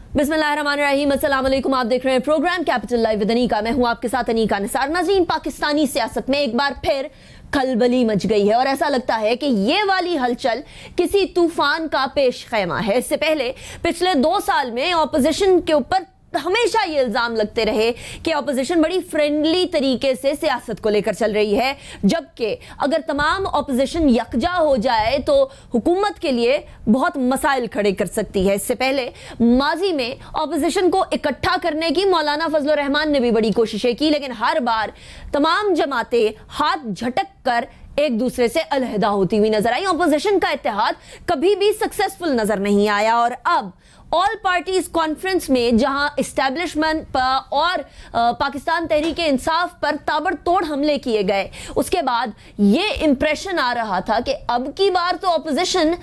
बिस्मिल्लाहिर्रहमानिर्रहीम, अस्सलाम वालेकुम। आप देख रहे हैं program capital live with Anika. मैं हूं आपके साथ अनीका निसार। नाज़रीन, पाकिस्तानी सियासत में एक बार फिर खलबली मच गई है और ऐसा लगता है कि ये वाली हलचल किसी तूफान का पेश खैमा है। इससे पहले पिछले 2 साल में ऑपोजिशन के ऊपर हमेशा ये इल्जाम लगते रहे कि ऑपोजिशन बड़ी फ्रेंडली तरीके से सियासत को लेकर चल रही है, जबकि अगर तमाम ऑपोजिशन यकजा हो जाए तो हुकूमत के लिए बहुत मसाइल खड़े कर सकती है। इससे पहले माजी में ऑपोजिशन को इकट्ठा करने की मौलाना फजलुर रहमान ने भी बड़ी कोशिशें की, लेकिन हर बार तमाम जमातें हाथ झटक कर एक दूसरे से अलहदा होती हुई नजर आई। ऑपोजिशन का इत्तेहाद कभी भी सक्सेसफुल नजर नहीं आया और अब ऑल पार्टीज कॉन्फ्रेंस में जहां इस्टेब्लिशमेंट पर और पाकिस्तान तहरीक इंसाफ पर ताबड़तोड़ हमले किए गए, उसके बाद ये इंप्रेशन आ रहा था कि अब की बार तो ऑपोजिशन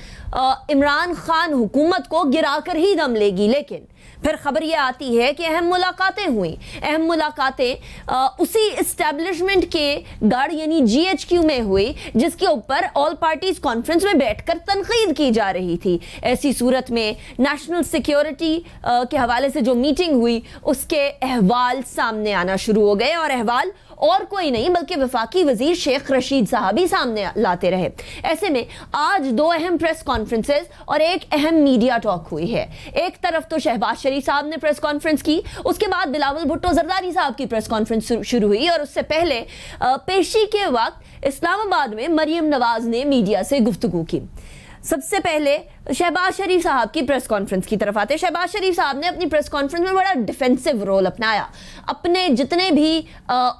इमरान खान हुकूमत को गिराकर ही दम लेगी। लेकिन फिर खबर यह आती है कि अहम मुलाकातें हुई। अहम मुलाकातें उसी इस्टेब्लिशमेंट के गढ़ यानी GHQ में हुई, जिसके ऊपर ऑल पार्टीज कॉन्फ्रेंस में बैठकर तनकीद की जा रही थी। ऐसी सूरत में नेशनल सिक्योरिटी के हवाले से जो मीटिंग हुई उसके अहवाल सामने आना शुरू हो गए और अहवाल और कोई नहीं बल्कि वफाकी वजीर शेख रशीद साहब ही सामने लाते रहे। ऐसे में आज 2 अहम प्रेस कॉन्फ्रेंसेस और एक अहम मीडिया टॉक हुई है। एक तरफ तो शहबाज शरीफ साहब ने प्रेस कॉन्फ्रेंस की, उसके बाद बिलावल भुट्टो जरदारी साहब की प्रेस कॉन्फ्रेंस शुरू हुई और उससे पहले पेशी के वक्त इस्लामाबाद में मरियम नवाज ने मीडिया से गुफ्तगू की। सबसे पहले शहबाज शरीफ साहब की प्रेस कॉन्फ्रेंस की तरफ आते। शहबाज शरीफ साहब ने अपनी प्रेस कॉन्फ्रेंस में बड़ा डिफेंसिव रोल अपनाया। अपने जितने भी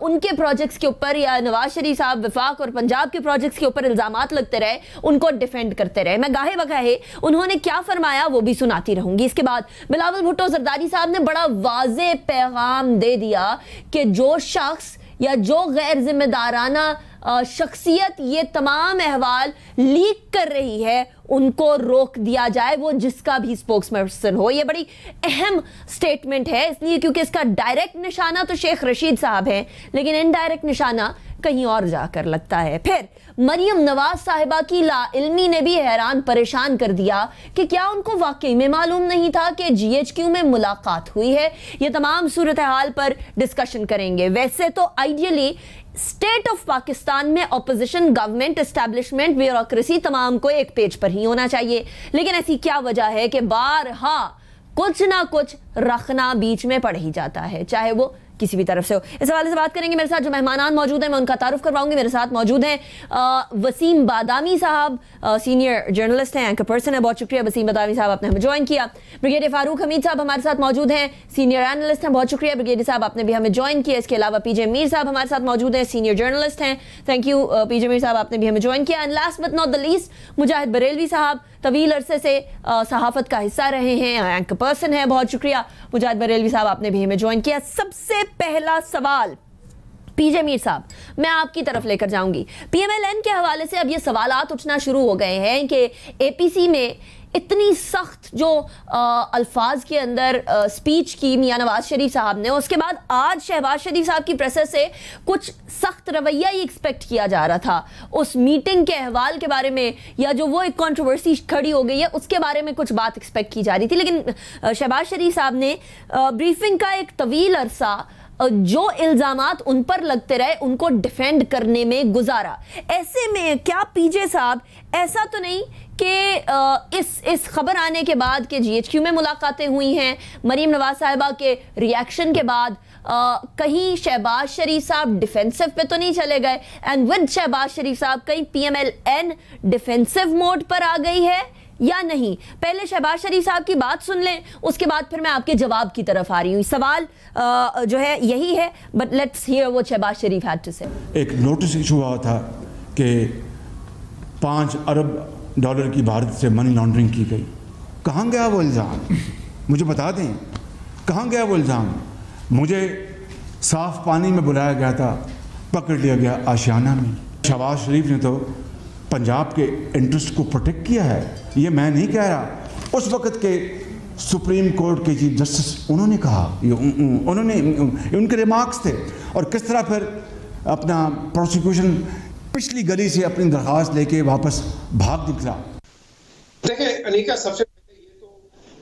उनके प्रोजेक्ट्स के ऊपर या नवाज शरीफ साहब वफाक और पंजाब के प्रोजेक्ट्स के ऊपर इल्जामात लगते रहे, उनको डिफेंड करते रहे। मैं गाहे बगाहे उन्होंने क्या फरमाया वो भी सुनाती रहूंगी। इसके बाद बिलावल भुट्टो जरदारी साहब ने बड़ा वाज़े पैगाम दे दिया कि जो शख्स या जो गैर जिम्मेदाराना शख्सियत ये तमाम अहवाल लीक कर रही है उनको रोक दिया जाए, वो जिसका भी स्पोक्सपर्सन हो। ये बड़ी अहम स्टेटमेंट है, इसलिए क्योंकि इसका डायरेक्ट निशाना तो शेख रशीद साहब है, लेकिन इनडायरेक्ट निशाना कहीं और जाकर लगता है। फिर मरियम नवाज साहिबा की लाइल्मी ने भी हैरान परेशान कर दिया कि क्या उनको वाकई में मालूम नहीं था कि GHQ में मुलाकात हुई है। ये तमाम सूरत हाल पर डिस्कशन करेंगे। वैसे तो आइडियली स्टेट ऑफ पाकिस्तान में ऑपोजिशन, गवर्नमेंट, एस्टैब्लिशमेंट, ब्यूरोक्रेसी तमाम को एक पेज पर ही होना चाहिए, लेकिन ऐसी क्या वजह है कि बारहा कुछ ना कुछ रखना बीच में पड़ ही जाता है, चाहे वो किसी भी तरफ से हो। इस हवाले से बात करेंगे। मेरे साथ जो मेहमान मौजूद हैं मैं उनका तारुफ करवाऊंगी। मेरे साथ मौजूद हैं वसीम बादामी साहब, सीनियर जर्नलिस्ट हैं, एंकर पर्सन है। बहुत शुक्रिया वसीम बादामी साहब, आपने हमें ज्वाइन किया। ब्रिगेडियर फारूक हमीद साहब हमारे साथ मौजूद हैं, सीनियर एनालिस्ट हैं। बहुत शुक्रिया ब्रिगेडियर साहब, आपने भी हमें ज्वाइन किया। इसके अलावा PJ मीर साहब हमारे साथ मौजूद हैं, सीनियर जर्नलिस्ट हैं। Thank you PJ Mir sahab, आपने भी हमें ज्वाइन किया। And last but not the least Mujahid Barelvi sahab, तवील अरसे से सहाफत का हिस्सा रहे हैं, एंकर पर्सन है। बहुत शुक्रिया मुजाहिद बरेलवी साहब, आपने भी हमें ज्वाइन किया। सबसे पहला सवाल PJ मीर साहब, मैं आपकी तरफ लेकर जाऊंगी। PMLN के हवाले से अब ये सवालात उठना शुरू हो गए हैं कि APC में इतनी सख्त जो अल्फाज के अंदर स्पीच की मियां नवाज शरीफ साहब ने, उसके बाद आज शहबाज शरीफ साहब की प्रेसेस से कुछ सख्त रवैया ही एक्सपेक्ट किया जा रहा था। उस मीटिंग के अहवाल के बारे में या जो वो एक कंट्रोवर्सी खड़ी हो गई है उसके बारे में कुछ बात एक्सपेक्ट की जा रही थी, लेकिन शहबाज शरीफ साहब ने ब्रीफिंग का एक तवील अरसा जो इल्जामात उन पर लगते रहे उनको डिफेंड करने में गुजारा। ऐसे में क्या PJ साहब ऐसा तो नहीं कि इस खबर आने के बाद कि GHQ में मुलाकातें हुई हैं, मरीम नवाज साहिबा के रिएक्शन के बाद कहीं शहबाज शरीफ साहब डिफेंसिव पे तो नहीं चले गए, एंड विद शहबाज शरीफ साहब कहीं PMLN डिफेंसिव मोड पर आ गई है या नहीं? पहले शहबाज शरीफ साहब की बात सुन लें, उसके बाद फिर मैं आपके जवाब की तरफ आ रही हूँ। सवाल जो है यही है, but let's hear what Shahbaz Sharif had to say. एक नोटिस इशू हुआ था कि 5 अरब डॉलर की भारत से मनी लॉन्ड्रिंग की गई। कहाँ गया वो इल्ज़ाम? मुझे बता दें, कहाँ गया वो इल्ज़ाम? मुझे साफ पानी में बुलाया गया था, पकड़ लिया गया आशियाना में। शहबाज शरीफ ने तो पंजाब के इंटरेस्ट को प्रोटेक्ट किया है, ये मैं नहीं कह रहा। उस वक़्त के सुप्रीम कोर्ट के चीफ जस्टिस उन्होंने कहा, उन्होंने उनके रिमार्क्स थे, और किस तरह फिर अपना प्रोसिक्यूशन पिछली गली से अपनी दरख्वास्त लेके वापस भाग निकला। देखिए अनीका, सबसे पहले ये तो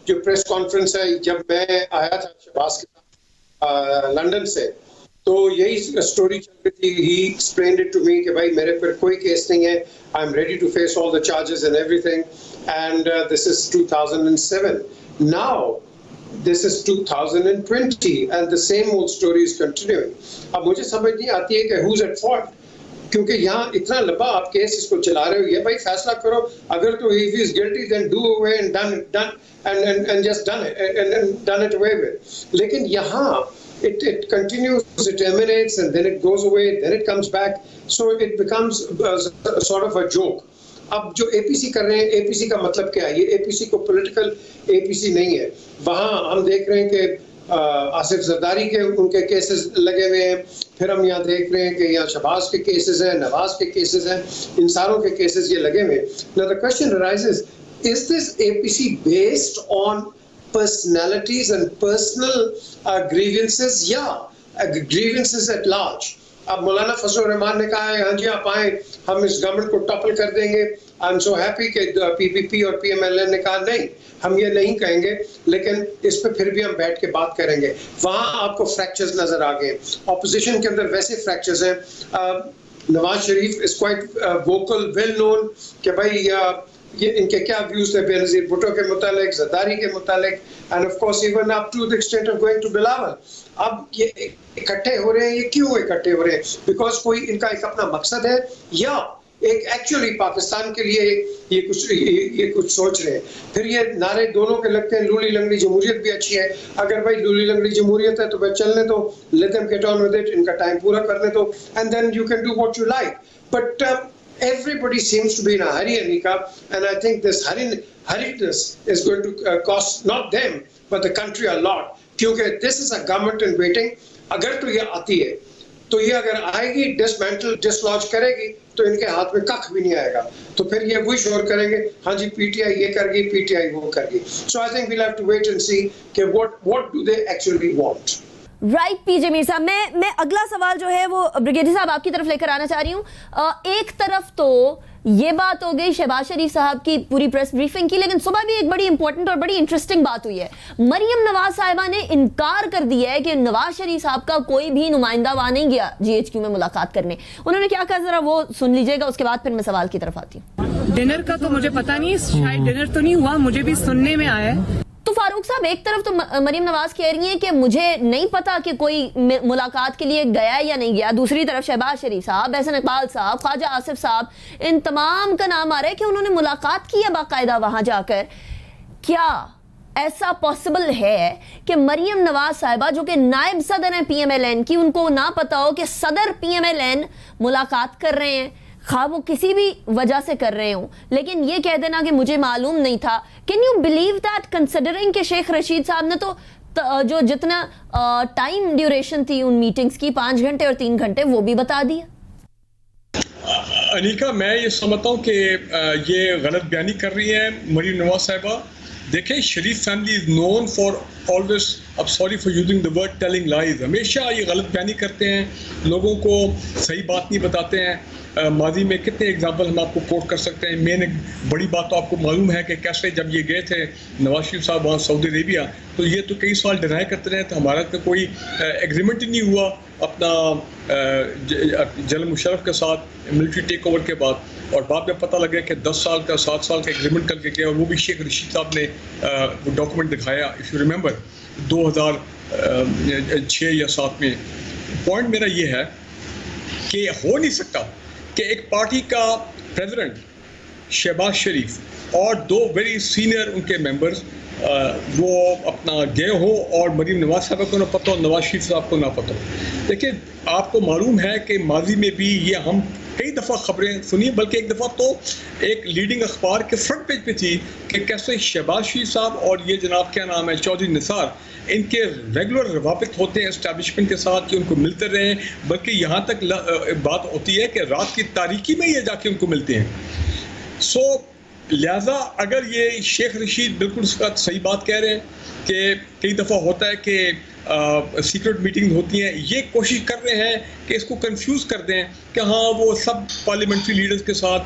जो प्रेस कॉन्फ्रेंस है, जब मैं आया था शहबाज के साथ लंदन से, तो यही स्टोरी चल रही थी. He explained it to me कि भाई मेरे पर कोई केस नहीं है, I am ready to face all the charges and everything, and this is 2007. Now this is 2020 and the same old story is continuing. अब मुझे समझ नहीं आती है कि who's at fault, क्योंकि यहाँ इतना लंबा आप केस इसको चला रहे हो. ये भाई फैसला करो, अगर तो if he is guilty then do away and done and just done it away with. लेकिन यहाँ it continues, it emanates and then it goes away, then it comes back, so it becomes sort of a joke. अब जो APC कर रहे हैं, APC का मतलब क्या है? ये एपीसी को पॉलिटिकल एपीसी नहीं है. वहाँ हम देख रहे हैं कि आसिफ जरदारी के उनके केसेस लगे हुए हैं, फिर हम यहाँ देख रहे हैं कि यहाँ शहबाज के केसेस हैं, नवाज के केसेस हैं, इन सारों के केसेस ये लगे हुए हैं. Now the question arises, is this APC based on personalities and personal grievances? Yeah, grievances at large. अब मौलाना फजलुर रहमान ने कहा है हाँ जी आप आए, हम इस गवर्नमेंट को टॉपल कर देंगे. आई एम सो हैप्पी कि पीपीपी और पीएमएलएन ने कहा नहीं, हम ये नहीं कहेंगे, लेकिन इस पे फिर भी हम बैठ के बात करेंगे. वहाँ आपको फ्रैक्चर्स नजर आ गए. ऑपोजिशन के अंदर वैसे फ्रैक्चर्स हैं. Nawaz Sharif is quite vocal, well known कि भाई ये इनके क्या व्यूज थे बेनजीर भुट्टो के मुतालिक, जरदारी के मुतालिक, and of course even up to the extent of going to Bilawal. अब ये इकट्ठे हो रहे हैं, ये क्यों इकट्ठे हो रहे हैं? बिकॉज कोई इनका एक अपना मकसद है, या एक एक्चुअली पाकिस्तान के लिए ये कुछ सोच रहे हैं. फिर ये नारे दोनों के लगते हैं, लूली लंगड़ी जमहूरियत भी अच्छी है. अगर भाई लूली लंगड़ी जमहूरियत है तो भाई चलने दो, let them get on with it, इनका टाइम पूरा करने दो, and then you can do what you like. But everybody seems to be in a hurry, Anika, and I think this hurriedness is going to cost not them but the country a lot, क्योंकि this is a government in waiting. अगर तो ये आती है तो ये अगर आएगी, डिसमेंटल डिसलॉज करेगी, तो इनके हाथ में कख भी नहीं आएगा. तो फिर ये वही शोर करेंगे हाँ जी पीटीआई ये कर गई, पीटीआई वो कर गई. So I think we'll have to wait and see कि what do they actually want. Right PJ Mir sahab, मैं अगला सवाल जो है वो ब्रिगेडियर साहब आपकी तरफ लेकर आना चाह रही हूँ. एक तरफ तो ये बात हो गई शहबाज शरीफ साहब की पूरी प्रेस ब्रीफिंग की, लेकिन सुबह भी एक बड़ी इंपॉर्टेंट और बड़ी इंटरेस्टिंग बात हुई है. मरियम नवाज साहिबा ने इनकार कर दिया है कि नवाज शरीफ साहब का कोई भी नुमाइंदा वहां नहीं गया जीएचक्यू में मुलाकात करने. उन्होंने क्या कहा जरा वो सुन लीजिएगा, उसके बाद फिर मैं सवाल की तरफ आती हूँ. डिनर का तो मुझे पता नहीं, शायद डिनर तो नहीं हुआ, मुझे भी सुनने में आया है. तो फारूक साहब, एक तरफ तो मरियम नवाज कह रही हैं कि मुझे नहीं पता कि कोई मुलाकात के लिए गया या नहीं गया. दूसरी तरफ शहबाज शरीफ साहब, एहसन इकबाल साहब, ख्वाजा आसिफ साहब, इन तमाम का नाम आ रहा है कि उन्होंने मुलाकात की है बाकायदा वहां जाकर. क्या ऐसा पॉसिबल है कि मरियम नवाज साहिबा जो कि नायब सदर हैं पीएमएलएन की, उनको ना पता हो कि सदर पीएमएलएन मुलाकात कर रहे हैं, खा वो किसी भी वजह से कर रहे हो, लेकिन ये कह देना कि मुझे मालूम नहीं था? Can you believe that, considering कि शेख रशीद साहब ने तो जो जितना टाइम ड्यूरेशन थी उन मीटिंग्स की 5 घंटे और 3 घंटे वो भी बता दिया? अनिका, मैं ये समझता हूँ कि ये गलत बयानी कर रही है मरियम नवाज साहिबा. देखें, Sharif family is known for always, अब sorry for using the word telling lies, हमेशा ये गलत बयानी करते हैं, लोगों को सही बात नहीं बताते हैं. माजी में कितने एग्जाम्पल हम आपको कोट कर सकते हैं. मेन बड़ी बात तो आपको मालूम है कि कैसे जब ये गए थे नवाज शरीफ साहब वहाँ सऊदी अरेबिया, तो ये तो कई साल डिनाई करते रहे, तो हमारा तो कोई एग्रीमेंट ही नहीं हुआ अपना जनरल मुशर्रफ के साथ मिलिट्री टेक ओवर के बाद. और बाद में पता लगा कि 10 साल का 7 साल का एग्रीमेंट करके गया, और वो भी शेख रशीद साहब ने वो डॉक्यूमेंट दिखाया, इफ़ यू रिमेंबर 2006 या 7 में. पॉइंट मेरा ये है कि हो नहीं सकता कि एक पार्टी का प्रेसिडेंट शहबाज शरीफ और 2 वेरी सीनियर उनके मेंबर्स वो अपना गए हो और मरीम नवाज साहब को ना पता हो, नवाज शरीफ साहब को ना पता हो. देखिए, आपको मालूम है कि माजी में भी ये हम कई दफ़ा खबरें सुनी, बल्कि एक दफ़ा तो एक लीडिंग अखबार के फ्रंट पेज पे थी कि कैसे शहबाज शरीफ साहब और ये जनाब क्या नाम है चौधरी निसार, इनके रेगुलर रवाबित होते हैं एस्टैब्लिशमेंट के साथ कि उनको मिलते रहें, बल्कि यहाँ तक बात होती है कि रात की तारीकी में ये जाके उनको मिलते हैं. सो लिहाजा अगर ये शेख रशीद बिल्कुल उसका सही बात कह रहे हैं कि कई दफ़ा होता है कि सीक्रेट मीटिंग होती हैं, ये कोशिश कर रहे हैं कि इसको कंफ्यूज कर दें कि हाँ वो सब पार्लियामेंट्री लीडर्स के साथ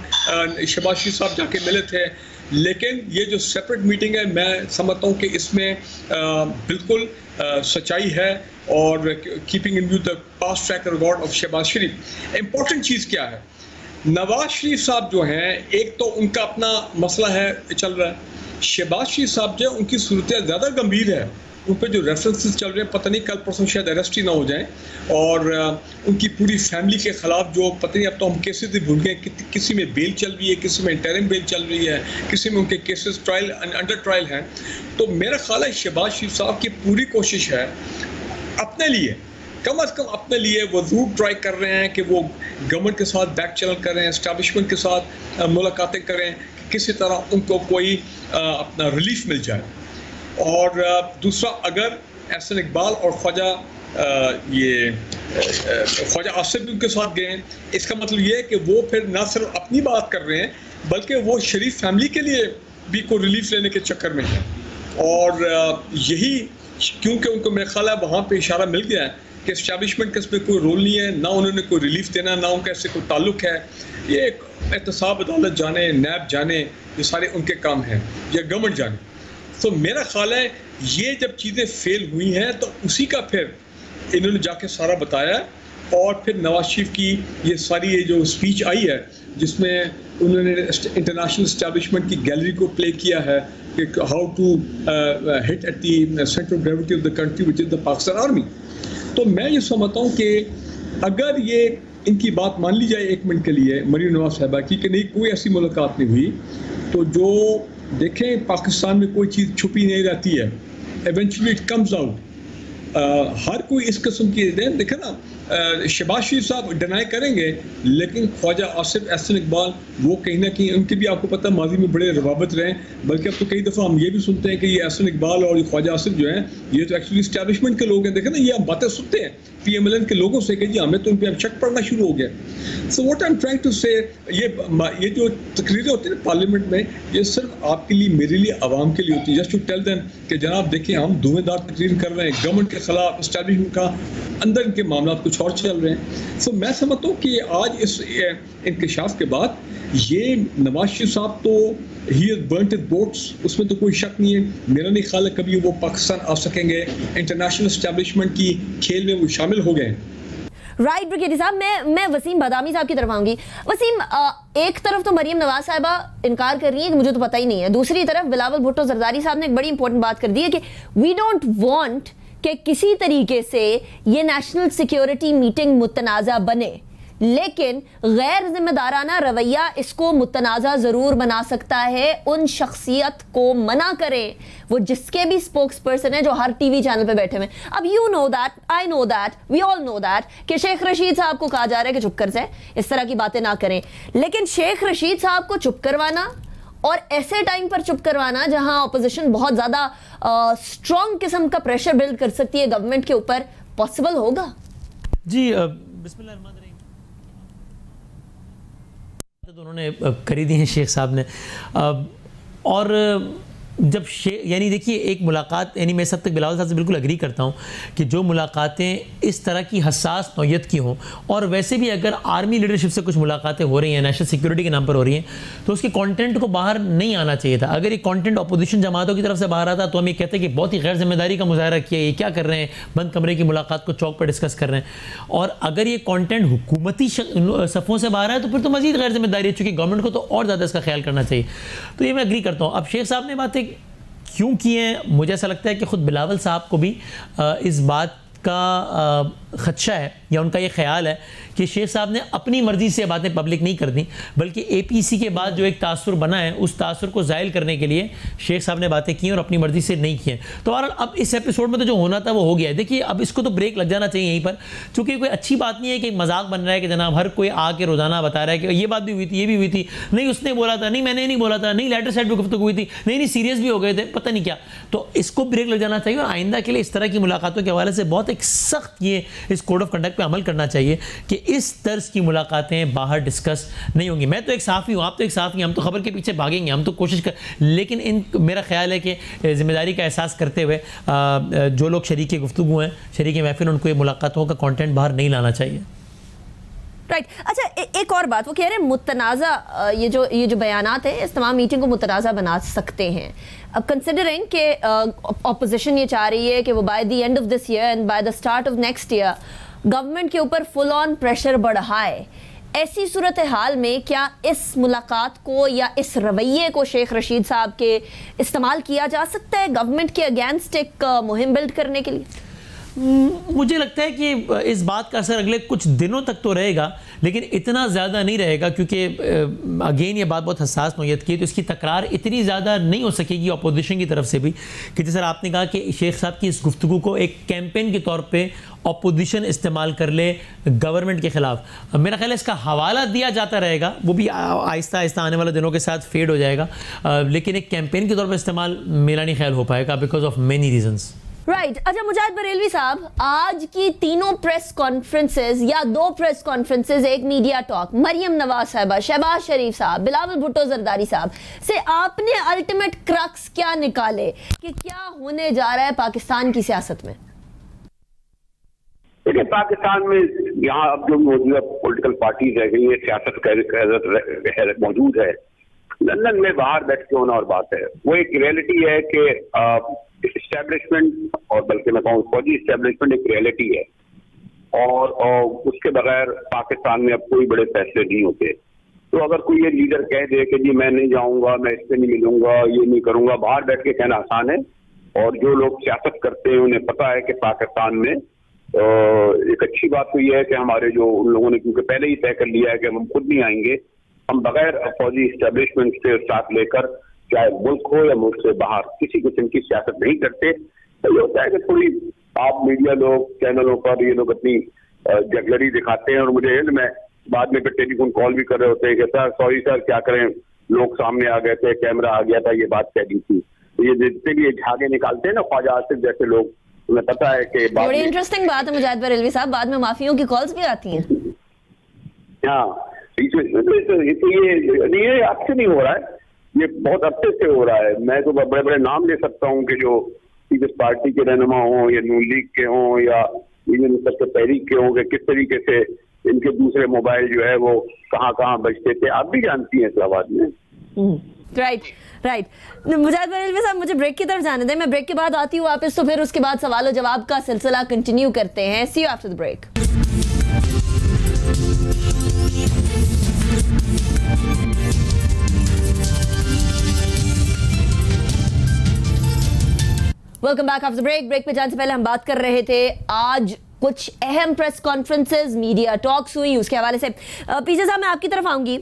शहबाज शरीफ साहब जाके मिले थे. लेकिन ये जो सेपरेट मीटिंग है मैं समझता हूँ कि इसमें बिल्कुल सच्चाई है और keeping in view the past track record of Shahbaz Sharif. Important चीज़ क्या है, नवाज शरीफ साहब जो हैं, एक तो उनका अपना मसला है चल रहा है, शहबाज शरीफ साहब जो उनकी सूरत ज़्यादा गंभीर है, उन पर जो रेफरेंसेस चल रहे हैं पता नहीं कल परसों शायद अरेस्ट ही ना हो जाएं, और उनकी पूरी फैमिली के ख़िलाफ़ जो पता नहीं अब तो हम केसेस ही भूल गए, किसी में बेल चल रही है, किसी में इंटरिम बेल चल रही है, किसी में उनके केसेस ट्रायल अंडर ट्रायल हैं। तो मेरा ख्याल है शहबाज शरीफ साहब की पूरी कोशिश है अपने लिए, कम अज़ कम अपने लिए वो ज़रूर ट्राई कर रहे हैं कि वो गवर्नमेंट के साथ बैक चैनल करें, एस्टैब्लिशमेंट के साथ मुलाकातें करें, किसी तरह उनको कोई अपना रिलीफ मिल जाए। और दूसरा, अगर एहसन इकबाल और ख्वाजा आसिफ भी उनके साथ गए, इसका मतलब ये है कि वो फिर ना सिर्फ अपनी बात कर रहे हैं बल्कि वो शरीफ फैमिली के लिए भी कोई रिलीफ लेने के चक्कर में है। और यही क्योंकि उनको मेरा ख्याल है वहाँ पे इशारा मिल गया है कि एस्टैब्लिशमेंट का इसमें कोई रोल नहीं है, ना उन्होंने कोई रिलीफ देना, ना उनका इससे कोई ताल्लुक है। ये एहतसाब अदालत जाने, नैब जाने, ये सारे उनके काम हैं, या गवर्नमेंट जाने। तो मेरा ख्याल है ये जब चीज़ें फेल हुई हैं तो उसी का फिर इन्होंने जाके सारा बताया, और फिर नवाज शरीफ की ये सारी ये जो स्पीच आई है जिसमें उन्होंने इंटरनेशनल इस्टेब्लिशमेंट की गैलरी को प्ले किया है कि how to hit at the centre of gravity of the country which is the Pakistan army. तो मैं ये समझता हूँ कि अगर ये इनकी बात मान ली जाए एक मिनट के लिए मरीम नवाज साहबा की कि नहीं कोई ऐसी मुलाकात नहीं हुई, तो जो देखें पाकिस्तान में कोई चीज़ छुपी नहीं रहती है, एवेंचुअली इट कम्स आउट। हर कोई इस किस्म की देखे ना, शहबाज शरीफ साहब डिनाई करेंगे, लेकिन ख्वाजा आसिफ, एहसन इकबाल, वो कहीं ना कहीं उनके भी आपको पता माजी में बड़े रवाबत रहे, बल्कि अब तो कई दफ़ा हम ये भी सुनते हैं कि ये एहसन इकबाल और ख्वाजा आसिफ जो हैं ये तो एक्चुअली इस्टेब्लिशमेंट के लोग हैं। देखें ना, ये आप बातें सुनते हैं PMLN के लोगों से कि जी हमें तो उन पर अब शक पड़ना शुरू हो गया। So what I am trying to say, ये जो तकरीरें होती हैं ना पार्लियामेंट में, ये सिर्फ आपके लिए, मेरे लिए, आवाम के लिए होती है, जस्ट टू टेल देम कि जनाब देखिए हम धुएंधार तकरीर कर रहे हैं गवर्नमेंट के खिलाफ, इस्टेब्लिशमेंट का, अंदर इनके मामला कुछ और चल रहे हैं। सो मैं समझता हूँ कि आज इस इंकशाफ के बाद ये नवाज शरीफ साहब तो he has burnt his boats, उसमें तो कोई शक नहीं है। मेरा नहीं ख्याल है कभी वो पाकिस्तान आ सकेंगे, इंटरनेशनल इस्टेब्लिशमेंट की खेल में वो शामिल हो गए। राइट ब्रिगेडियर साहब, मैं वसीम बादामी साहब की तरफ आऊंगी। वसीम, एक तरफ तो मरीम नवाज साहिबा इनकार कर रही है कि मुझे तो पता ही नहीं है, दूसरी तरफ बिलावल भुट्टो जरदारी साहब ने एक बड़ी इंपॉर्टेंट बात कर दी है कि वी डोंट वांट कि किसी तरीके से ये नेशनल सिक्योरिटी मीटिंग मुतनाज़ा बने, लेकिन गैर जिम्मेदाराना रवैया इसको मुतनाज़ा ज़रूर बना सकता है। उन शख्सियत को मना करें वो जिसके भी स्पोक्स पर्सन है जो हर टीवी चैनल पे बैठे हुए। अब you know that, I know that, we all know that कि शेख रशीद साहब को कहा जा रहा है कि चुप कर जाए, इस तरह की बातें ना करें, लेकिन शेख रशीद साहब को चुप करवाना और ऐसे टाइम पर चुप करवाना जहां ऑपोजिशन बहुत ज्यादा स्ट्रॉन्ग किस्म का प्रेशर बिल्ड कर सकती है गवर्नमेंट के ऊपर, पॉसिबल होगा? जी बिस्मिल्लाह तो उन्होंने करी दी हैं शेख साहब ने। और जब यानी देखिए एक मुलाकात, यानी मैं सब तक बिलावल साहब से बिल्कुल एग्री करता हूँ कि जो मुलाकातें इस तरह की हसास नौयत की हों, और वैसे भी अगर आर्मी लीडरशिप से कुछ मुलाकातें हो रही हैं, नेशनल सिक्योरिटी के नाम पर हो रही हैं, तो उसके कंटेंट को बाहर नहीं आना चाहिए था। अगर ये कंटेंट अपोजिशन जमातों की तरफ से बाहर आता तो हम ये कहते हैं कि बहुत ही गैर जिम्मेदारी का मुजाहरा किया, ये क्या कर रहे हैं, बंद कमरे की मुलाकात को चौक पर डिस्कस कर रहे हैं। और अगर ये कंटेंट हुकूमती सफ़ों से बाहर है तो फिर तो मज़ीद गैर जिम्मेदारी है, चूँकि गवर्नमेंट को तो और ज़्यादा इसका ख्याल करना चाहिए। तो ये मैं एग्री करता हूँ। अब शेख साहब ने बातें क्यों की हैं, मुझे ऐसा लगता है कि ख़ुद बिलावल साहब को भी इस बात का ख़दशा है या उनका ये ख्याल है कि शेख साहब ने अपनी मर्ज़ी से बातें पब्लिक नहीं कर दी, बल्कि APC के बाद जो एक तासुर बना है उस तासुर को ज़ायल करने के लिए शेख साहब ने बातें की और अपनी मर्ज़ी से नहीं की हैं। तो अब इस एपिसोड में तो जो होना था वो हो गया है। देखिए अब इसको तो ब्रेक लग जाना चाहिए यहीं पर, चूँकि कोई अच्छी बात नहीं है कि मजाक बन रहा है कि जनाब हर कोई आके रोज़ाना बता रहा है कि ये बात भी हुई थी, ये भी हुई थी, नहीं उसने बोला था, नहीं मैंने नहीं बोला था, नहीं लेटर साइड पर गुफ्तगू हुई थी, नहीं सीरियस भी हो गए थे, पता नहीं क्या। तो इसको ब्रेक लग जाना चाहिए और आइंदा के लिए इस तरह की मुलाकातों के हवाले से बहुत एक सख्त ये इस कोड ऑफ कंडक्ट पे अमल करना चाहिए कि इस तर्ज की मुलाकातें बाहर डिस्कस नहीं होंगी। मैं तो एक साफ़ी हूँ, आप तो एक साफ़ी, हम तो खबर के पीछे भागेंगे, हम तो कोशिश कर, लेकिन मेरा ख्याल है कि जिम्मेदारी का एहसास करते हुए जो लोग शरीक गुफ्तगू हैं, शरीक महफिल, उनको ये मुलाकातों का कंटेंट बाहर नहीं लाना चाहिए। राइट अच्छा, एक और बात, वो कह रहे हैं मुतनाज़ा ये जो बयानात है इस तमाम मीटिंग को मुतनाज़ा बना सकते हैं। अब कंसिडरिंग कि ऑपोजिशन ये चाह रही है कि वो by the end of this year and by the start of next year government के ऊपर फुल ऑन प्रेशर बढ़ाए, ऐसी सूरत हाल में क्या इस मुलाकात को या इस रवैये को शेख रशीद साहब के इस्तेमाल किया जा सकता है गवर्नमेंट के अगेंस्ट एक मुहिम बिल्ड करने के लिए? मुझे लगता है कि इस बात का असर अगले कुछ दिनों तक तो रहेगा, लेकिन इतना ज़्यादा नहीं रहेगा, क्योंकि अगेन ये बात बहुत हसास नौयत की है, तो इसकी तकरार इतनी ज़्यादा नहीं हो सकेगी अपोजिशन की तरफ से भी कि जैसे आपने कहा कि शेख साहब की इस गुफ्तगू को एक कैंपेन के तौर पे अपोजिशन इस्तेमाल कर ले गवर्नमेंट के ख़िलाफ़। मेरा ख्याल है इसका हवाला दिया जाता रहेगा, वो भी आहिस्ता आहिस्ता आने वाले दिनों के साथ फेड हो जाएगा, लेकिन एक कैंपेन के तौर पर इस्तेमाल मेरा नहीं ख्याल हो पाएगा because of many reasons. Right अच्छा, मुजाहिद बरेलवी साहब, आज की तीनों प्रेस कॉन्फ्रेंसेज या 2 प्रेस कॉन्फ्रेंसेज, एक मीडिया टॉक, मरियम नवाज साहबा, शहबाज शरीफ साहब, बिलावल भुट्टो जरदारी साहब से आपने अल्टीमेट क्रक्स क्या निकाले कि क्या होने जा रहा है पाकिस्तान की सियासत में? देखिए, पाकिस्तान में यहाँ अब जो मौजूदा पॉलिटिकल पार्टीज रह गई है, सियासत मौजूद है, लंदन में बाहर बैठ के होना और बात है। वो एक रियलिटी है कि इस्टेब्लिशमेंट, और बल्कि मैं कहूँ फौजी इस्टेब्लिशमेंट एक रियलिटी है, और उसके बगैर पाकिस्तान में अब कोई बड़े फैसले नहीं होते। तो अगर कोई ये लीडर कह दे कि जी मैं नहीं जाऊंगा, मैं इससे नहीं मिलूंगा, ये नहीं करूंगा, बाहर बैठ के कहना आसान है, और जो लोग सियासत करते हैं उन्हें पता है कि पाकिस्तान में एक अच्छी बात तो यह है कि हमारे जो उन लोगों ने क्योंकि पहले ही तय कर लिया है कि हम खुद नहीं आएंगे, हम बगैर फौजी इस्टेब्लिशमेंट से साथ लेकर चाहे मुल्क हो या मुल्क से बाहर किसी किस्म की सियासत नहीं करते। तो ये होता है कि थोड़ी आप मीडिया लोग चैनलों पर ये लोग अपनी जगलरी दिखाते हैं, और मुझे इल्म है बाद में टेलीफोन कॉल भी कर रहे होते हैं कि सर सॉरी सर क्या करें, लोग सामने आ गए थे, कैमरा आ गया था, ये बात कह दी थी। तो ये जितने भी ये झागे निकालते हैं ना ख्वाजा आसिफ जैसे लोग, उन्हें पता है कि बड़ी इंटरेस्टिंग बात है मुजाहिद बरेलवी साहब, बाद में माफियों की कॉल्स भी आती हैं। हाँ, ये आपसे नहीं हो रहा है, ये बहुत अरसे से हो रहा है। मैं तो बड़े बड़े नाम ले सकता हूँ कि जो पीपल्स पार्टी के रहनुमा हों या नून लीग के हों या इंडियन सबसे तहरीक के हों, कि किस तरीके से इनके दूसरे मोबाइल जो है वो कहाँ कहाँ बजते थे, आप भी जानती हैं इस्लामाबाद में। राइट मुजाहिद बरेलवी साहब, मुझे ब्रेक की तरफ जाने दें, मैं ब्रेक के बाद आती हूँ वापस, तो फिर उसके बाद सवाल और जवाब का सिलसिला कंटिन्यू करते हैं। See you after the break. Welcome back after break. Break पे जाने से पहले हम बात कर रहे थे आज कुछ अहम प्रेस कॉन्फ्रेंसेज, मीडिया टॉक्स हुई, उसके हवाले से पीछे साहब मैं आपकी तरफ आऊंगी।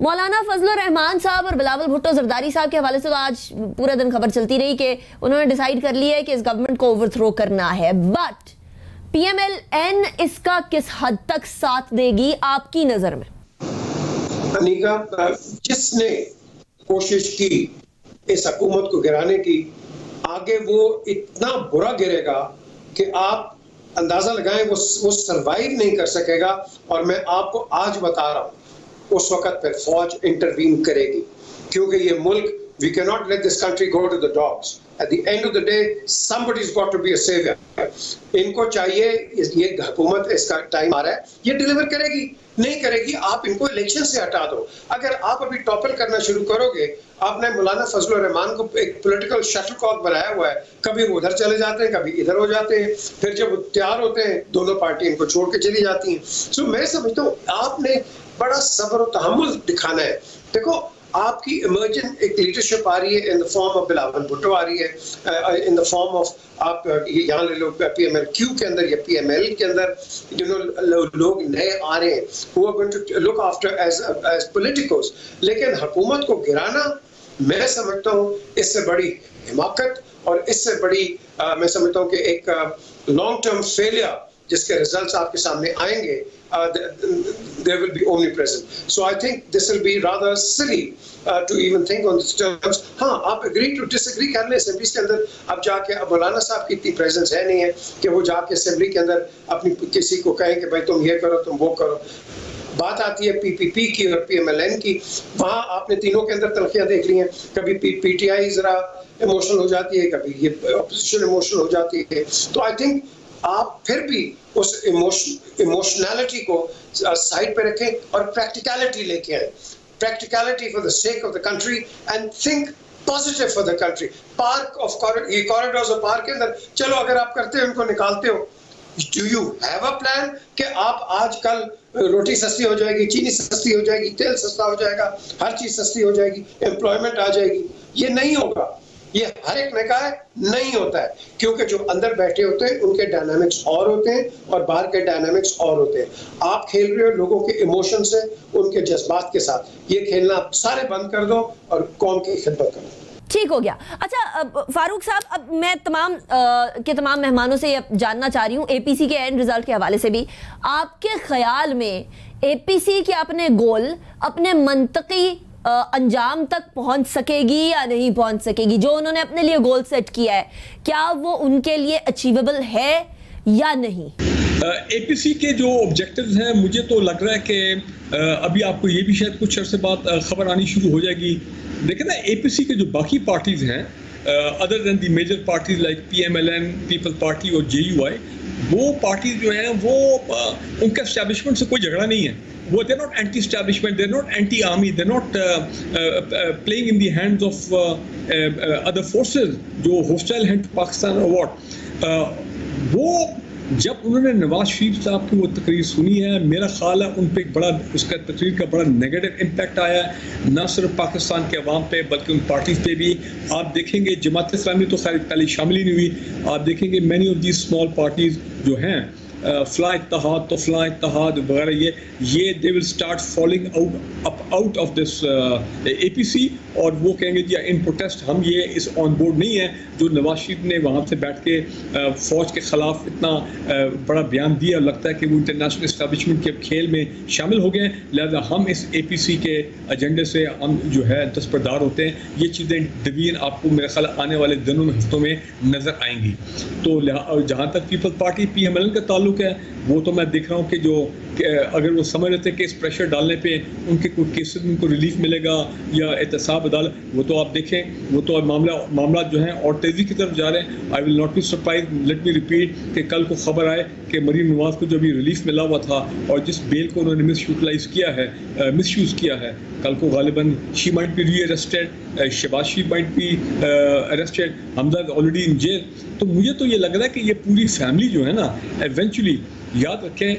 मौलाना फजलुर रहमान साहब और बिलावल भुट्टो जरदारी साहब के हवाले से तो आज पूरा दिन खबर चलती रही कि उन्होंने डिसाइड कर लिया है कि इस गवर्नमेंट को ओवरथ्रो करना है, बट PMLN इसका किस हद तक साथ देगी आपकी नजर में? अनीका, जिसने कोशिश की इस हुकूमत को गिराने की, आगे वो इतना बुरा गिरेगा कि आप अंदाजा लगाएं वो सरवाइव नहीं कर सकेगा। और मैं आपको आज बता रहा हूं, उस वक्त पर फौज इंटरवीन करेगी, क्योंकि ये मुल्क, we can not let this country go to the dogs. At the end of the day somebody's got to be a savior. इनको चाहिए, ये हुकूमत, इसका टाइम आ रहा है, ये डिलीवर करेगी। नहीं करेगी, आप इनको इलेक्शन से हटा दो। अगर आप अभी टॉपल करना शुरू करोगे, आपने मौलाना फजलुर रहमान को एक पॉलिटिकल शटलकॉक बनाया हुआ है, कभी वो उधर चले जाते हैं, कभी इधर हो जाते हैं, फिर जब तैयार होते हैं दोनों पार्टी इनको छोड़ के चली जाती हैं। सो मैं समझता हूँ आपने बड़ा सब्र और तहम्मुल दिखाना है। देखो, आपकी इमर्जेंट एक लीडरशिप आ रही है in the form of Bilawal Bhutto, आ रही है इन द फॉर्म ऑफ, आप यहाँ ले लो PMLQ के अंदर या PML के अंदर, लोग नए आ रहे हैं who are going to look after as politicos। लेकिन हुकूमत को गिराना, मैं समझता हूँ इससे बड़ी हिमाकत और इससे बड़ी मैं समझता हूँ कि एक लॉन्ग टर्म फेलियर जिसके रिजल्ट्स आपके सामने आएंगे, they will be omnipresent. So I think this will be rather silly to even think on these terms. हाँ, आप agree to disagree कर लें असेंबली के अंदर। अब जाके अब मौलाना साहब की इतनी प्रेजेंस है नहीं है कि वो जाके असेंबली के अंदर अपनी किसी को कहें कि भाई तुम ये करो, तुम वो करो। बात आती है PPP की और PMLN की, वहाँ आपने तीनों के अंदर तलखियाँ देख ली हैं। कभी PTI जरा इमोशनल हो जाती है, कभी ये अपोजिशन इमोशनल हो जाती है। तो आई थिंक आप फिर भी उस इमोशनैलिटी को साइड पे रखें और प्रैक्टिकलिटी लेके आए, practicality for the sake of the country and think positive for the country. Park of corridors of park के अंदर चलो अगर आप करते हो उनको निकालते हो, do you have a plan कि आप आज कल रोटी सस्ती हो जाएगी, चीनी सस्ती हो जाएगी, तेल सस्ता हो जाएगा, हर चीज सस्ती हो जाएगी, एम्प्लॉयमेंट आ जाएगी? ये नहीं होगा, ये हर एक ने कहा है नहीं होता है, क्योंकि जो अंदर बैठे होते हैं उनके डायनामिक्स और होते हैं और बाहर के डायनामिक्स और होते हैं। आप खेल रहे हो लोगों के इमोशन से, उनके जज्बात के साथ। ये खेलना आप सारे बंद कर दो और कौम की खिदमत करो। ठीक हो गया। अच्छा फारूक साहब, अब मैं तमाम मेहमानों से ये जानना चाह रही हूँ एपीसी के एंड रिजल्ट के हवाले से भी, आपके ख्याल में एपीसी के अपने गोल, अपने मंतकी अंजाम तक पहुंच सकेगी या नहीं पहुंच सकेगी? जो उन्होंने अपने लिए गोल सेट किया है, क्या वो उनके लिए अचीवेबल है या नहीं? एपीसी के जो ऑब्जेक्टिव्स हैं, मुझे तो लग रहा है कि अभी आपको ये भी शायद कुछ अर्से बाद खबर आनी शुरू हो जाएगी। देखिए ना, एपीसी के जो बाकी पार्टीज हैं other than the major parties like PMLN, people party और जेयूआई, वो पार्टीज जो हैं वो उनका एस्टैब्लिशमेंट से कोई झगड़ा नहीं है। वो they're not anti-establishment, they're not anti-army, they're not playing in the hands of other forces जो hostile हैं to Pakistan or what। वो जब उन्होंने नवाज शरीफ साहब की वो तकरीर सुनी है, मेरा ख्याल है उन पर एक बड़ा उसका तकरीर का बड़ा नेगेटिव इम्पैक्ट आया है, न सिर्फ पाकिस्तान के अवाम पे बल्कि उन पार्टीज पे भी। आप देखेंगे जमात इस्लामी तो खैर पहले शामिल ही नहीं हुई, आप देखेंगे many of the small parties जो हैं, फ्ला इत्तेहाद तो फ्ला इत्तेहाद वगैरह, ये they will start falling out of this APC, और वो कहेंगे जी इन प्रोटेस्ट हम ये इस ऑन बोर्ड नहीं है। जो नवाज शरीफ ने वहाँ से बैठ के फ़ौज के ख़िलाफ़ इतना बड़ा बयान दिया, लगता है कि वो इंटरनेशनल इस्टेब्लिशमेंट के खेल में शामिल हो गए, लिहाजा हम इस एपीसी के एजेंडे से हम जो है दस्तबरदार होते हैं। ये चीज़ें डिवीजन आपको मेरे ख्याल आने वाले दिनों में, हफ्तों में नज़र आएंगी। तो जहाँ तक पीपल पार्टी पीएमएलएन का ताल्लुक है, वो तो मैं देख रहा हूँ कि जो अगर वो समझ रहे थे कि इस प्रेशर डालने पे उनके कोई केसेस में उनको रिलीफ मिलेगा या एहतसाब अदालत, वो तो आप देखें, वो तो मामला जो है और तेज़ी की तरफ जा रहे हैं। I will not be surprise, let me repeat, कि कल को खबर आए कि मरीम नवाज को जो भी रिलीफ मिला हुआ था और जिस बेल को उन्होंने मिसयूटिलाइज किया है, मिसयूज़ किया है, कल को गालिबन she might be re arrested, Shahbaz Sharif might be arrested, Hamza already in jail. तो मुझे तो ये लग रहा है कि ये पूरी फैमिली जो है ना, एवेंचुअली याद रखें,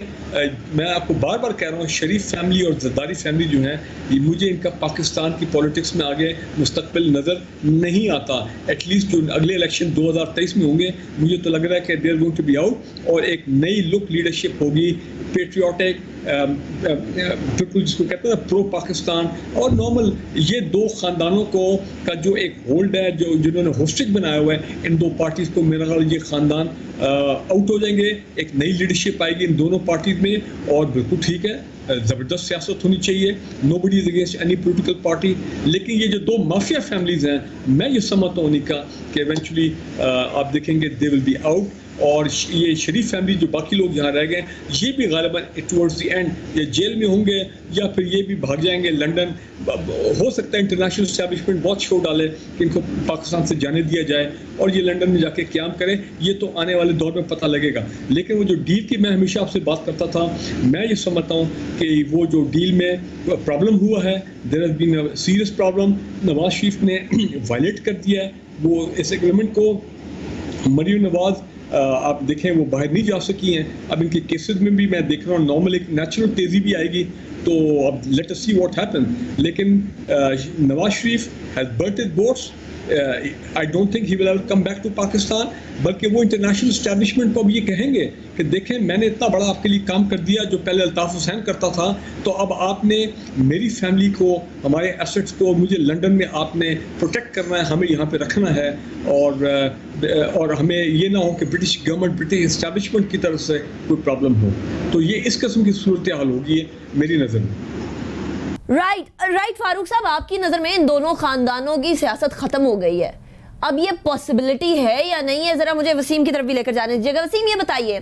मैं आपको बार बार कह रहा हूँ, शरीफ फैमिली और जरदारी फैमिली जो है, ये मुझे इनका पाकिस्तान की पॉलिटिक्स में आगे मुस्तकबिल नज़र नहीं आता। एटलीस्ट जो अगले इलेक्शन 2023 में होंगे, मुझे तो लग रहा है कि they are going to be out और एक नई लुक लीडरशिप होगी, पेट्रियाटिक, बिल्कुल जिसको कहते हैं प्रो पाकिस्तान और नॉर्मल। ये दो ख़ानदानों को का जो एक होल्ड है, जो जिन्होंने होस्टिक बनाया हुआ है, इन दो पार्टीज़ को मेरा ख्याल ये ख़ानदान आउट हो जाएंगे, एक नई लीडरशिप आएगी इन दोनों पार्टीज में। और बिल्कुल ठीक है, ज़बरदस्त सियासत होनी चाहिए, nobody is against any political party, लेकिन ये जो दो माफिया फैमिलीज हैं, मैं ये समझता हूँ उनका कि इवेंचुअली आप देखेंगे दे विल बी आउट। और ये शरीफ फैमिली जो बाकी लोग यहाँ रह गए, ये भी गालिबन टुवर्ड्स द एंड या जेल में होंगे या फिर ये भी भाग जाएंगे लंदन। हो सकता है इंटरनेशनल एस्टैब्लिशमेंट बहुत शोर डाले कि इनको पाकिस्तान से जाने दिया जाए और ये लंदन में जाके क़याम करें, ये तो आने वाले दौर में पता लगेगा। लेकिन वो जो डील की मैं हमेशा आपसे बात करता था, मैं ये समझता हूँ कि वो जो डील में प्रॉब्लम हुआ है, there has been a serious problem, Nawaz Sharif ने वायलेट कर दिया है वो इस एग्रीमेंट को। मरीम नवाज आप देखें वो बाहर नहीं जा सकी हैं, अब इनके केसेस में भी मैं देख रहा हूँ नॉर्मल एक नेचुरल तेज़ी भी आएगी, तो अब let us see what happen. लेकिन Nawaz Sharif has burnt his boats, I don't think he will ever come back to Pakistan, बल्कि वो इंटरनेशनल इस्टेब्लिशमेंट को अब ये कहेंगे कि देखें मैंने इतना बड़ा आपके लिए काम कर दिया जो पहले अल्ताफ़ हुसैन करता था, तो अब आपने मेरी फैमिली को, हमारे एसेट्स को, मुझे लंदन में आपने प्रोटेक्ट करना है, हमें यहाँ पे रखना है और हमें ये ना हो कि ब्रिटिश गवर्नमेंट, ब्रिटिश इस्टेब्लिशमेंट की तरफ से कोई प्रॉब्लम हो। तो ये इस किस्म की सूरत हाल होगी मेरी नज़र में। राइट फारूक साहब, आपकी नज़र में इन दोनों ख़ानदानों की सियासत ख़त्म हो गई है, अब ये पॉसिबिलिटी है या नहीं है, जरा मुझे वसीम की तरफ भी लेकर जाने दीजिएगा। वसीम, ये बताइए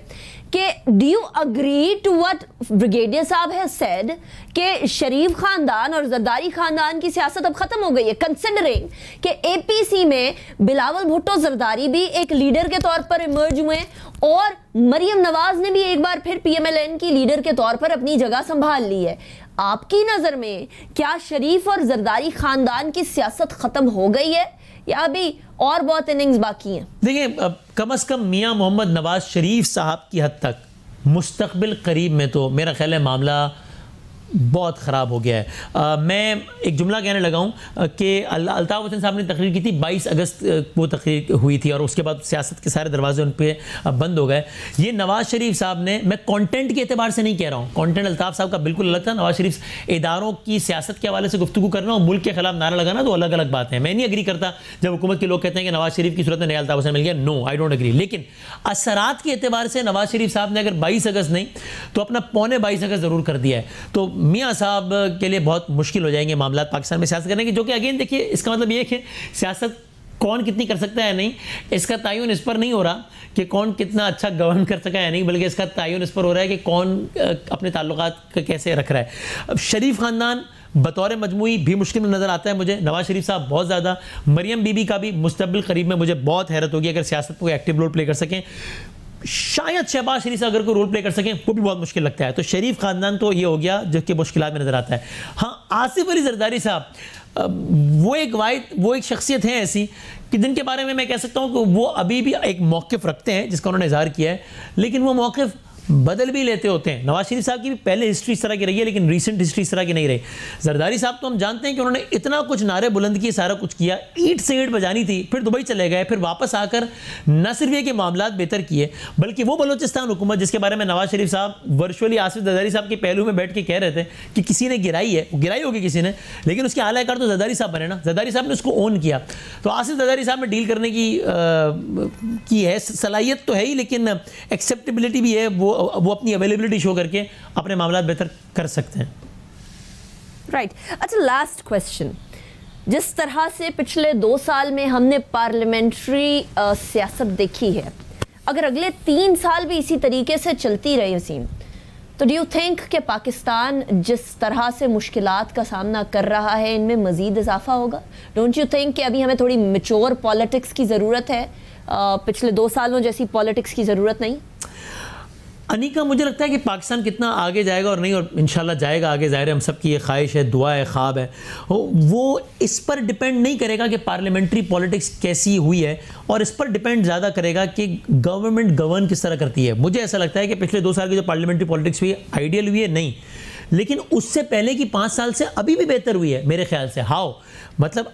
कि do you agree to what brigadier साहब हैज सेड कि शरीफ खानदान और जरदारी खानदान की सियासत अब खत्म हो गई है, कंसिडरिंग कि एपीसी में बिलावल भुट्टो जरदारी भी एक लीडर के तौर पर इमर्ज हुए और मरियम नवाज ने भी एक बार फिर पीएमएलएन की लीडर के तौर पर अपनी जगह संभाल ली है। आपकी नजर में क्या शरीफ और जरदारी खानदान की सियासत खत्म हो गई है या अभी और बहुत इनिंग्स बाकी हैं? देखिए, कम से कम मियां मोहम्मद नवाज शरीफ साहब की हद तक मुस्तकबिल करीब में तो मेरा ख्याल है मामला बहुत ख़राब हो गया है। मैं एक जुमला कहने लगा हूँ कि अल्ताफ़ हुसैन साहब ने तकरीर की थी, 22 अगस्त वो तकरीर हुई थी और उसके बाद सियासत के सारे दरवाजे उन पर बंद हो गए। ये नवाज़ शरीफ साहब ने, मैं कंटेंट के एतबार से नहीं कह रहा हूँ, कंटेंट अल्ताफ़ साहब का बिल्कुल अलग था, नवाज़ शरीफ इदारों की सियासत के हवाले से गुफ्तगू करना और मुल्क के खिलाफ नारा लगाना तो अलग अलग बात है। मैं नहीं एग्री करता जब हुकूमत के लोग कहते हैं कि नवाज़ शरीफ की सूरत में नया अल्ताफ़ हुसैन मिल गया। No, I don't agree. लेकिन असरात के एतबार से नवाज़ शरीफ साहब ने अगर 22 अगस्त नहीं तो अपना पौने 22 अगस्त ज़रूर कर दिया है, तो मियाँ साहब के लिए बहुत मुश्किल हो जाएंगे मामला पाकिस्तान में सियासत करने की। जो कि अगेन देखिए, इसका मतलब ये है कि सियासत कौन कितनी कर सकता है नहीं, इसका तयन इस पर नहीं हो रहा कि कौन कितना अच्छा गवर्न कर सका है नहीं, बल्कि इसका तयन इस पर हो रहा है कि कौन अपने ताल्लुकात कैसे रख रहा है। अब शरीफ खानदान बतौर मजमूई भी मुश्किल में नज़र आता है मुझे, नवाज शरीफ साहब बहुत ज़्यादा, मरियम बीबी का भी मुस्तकबिल करीब में मुझे बहुत हैरत होगी अगर सियासत को एक्टिव रोल प्ले कर सकें। शायद शहबाज शरीफ अगर कोई रोल प्ले कर सकें वो भी बहुत मुश्किल लगता है। तो शरीफ खानदान तो ये हो गया जो कि मुश्किलात में नज़र आता है। हाँ, आसिफ अली जरदारी साहब वो एक शख्सियत है ऐसी कि जिनके बारे में मैं कह सकता हूँ कि वो अभी भी एक मौक़िफ़ रखते हैं जिसका उन्होंने इज़हार किया है, लेकिन वो मौक़िफ़ बदल भी लेते होते हैं। नवाज शरीफ साहब की भी पहले हिस्ट्री इस तरह की रही है, लेकिन रीसेंट हिस्ट्री इस तरह की नहीं रही। जरदारी साहब तो हम जानते हैं कि उन्होंने इतना कुछ नारे बुलंद किए, सारा कुछ किया, ईंट से ईंट बजानी थी, फिर दुबई चले गए, फिर वापस आकर न सिर्फ ये कि मामलात बेहतर किए, बल्कि वो बलोचिस्तान हुकूमत जिसके बारे में नवाज शरीफ साहब वर्चुअली आसिफ जरदारी साहब के पहलू में बैठ के कह रहे थे कि किसी ने गिराई है, गिराई होगी किसी ने, लेकिन उसके आलाकार तो जरदारी साहब बने ना, जरदारी साहब ने उसको ओन किया। तो आसिफ जरदारी साहब में डील करने की है सलाहियत तो है ही, लेकिन एक्सेप्टेबिलिटी भी है, वो अपनी अवेलेबिलिटी शो करके अपने मामला बेहतर कर सकते हैं। राइट। अच्छा, लास्ट क्वेश्चन, जिस तरह से पिछले 2 साल में हमने पार्लियामेंट्री सियासत देखी है, अगर अगले 3 साल भी इसी तरीके से चलती रही वसीम, तो डू यू थिंक कि पाकिस्तान जिस तरह से मुश्किलात का सामना कर रहा है इनमें मजीद इजाफा होगा? डोंट यू थिंक कि अभी हमें थोड़ी मैच्योर पॉलिटिक्स की ज़रूरत है, पिछले 2 सालों जैसी पॉलिटिक्स की ज़रूरत नहीं? अनीका, मुझे लगता है कि पाकिस्तान कितना आगे जाएगा और नहीं, और इंशाल्लाह जाएगा आगे, ज़ाहिर है हम सबकी ये ख्वाहिश है, दुआ है, ख्वाब है, वो इस पर डिपेंड नहीं करेगा कि पार्लियामेंट्री पॉलिटिक्स कैसी हुई है, और इस पर डिपेंड ज़्यादा करेगा कि गवर्नमेंट गवर्न किस तरह करती है। मुझे ऐसा लगता है कि पिछले 2 साल की जो पार्लियामेंट्री पॉलिटिक्स हुई है आइडियल हुई है नहीं, लेकिन उससे पहले की 5 साल से अभी भी बेहतर हुई है मेरे ख्याल से। हाउ, मतलब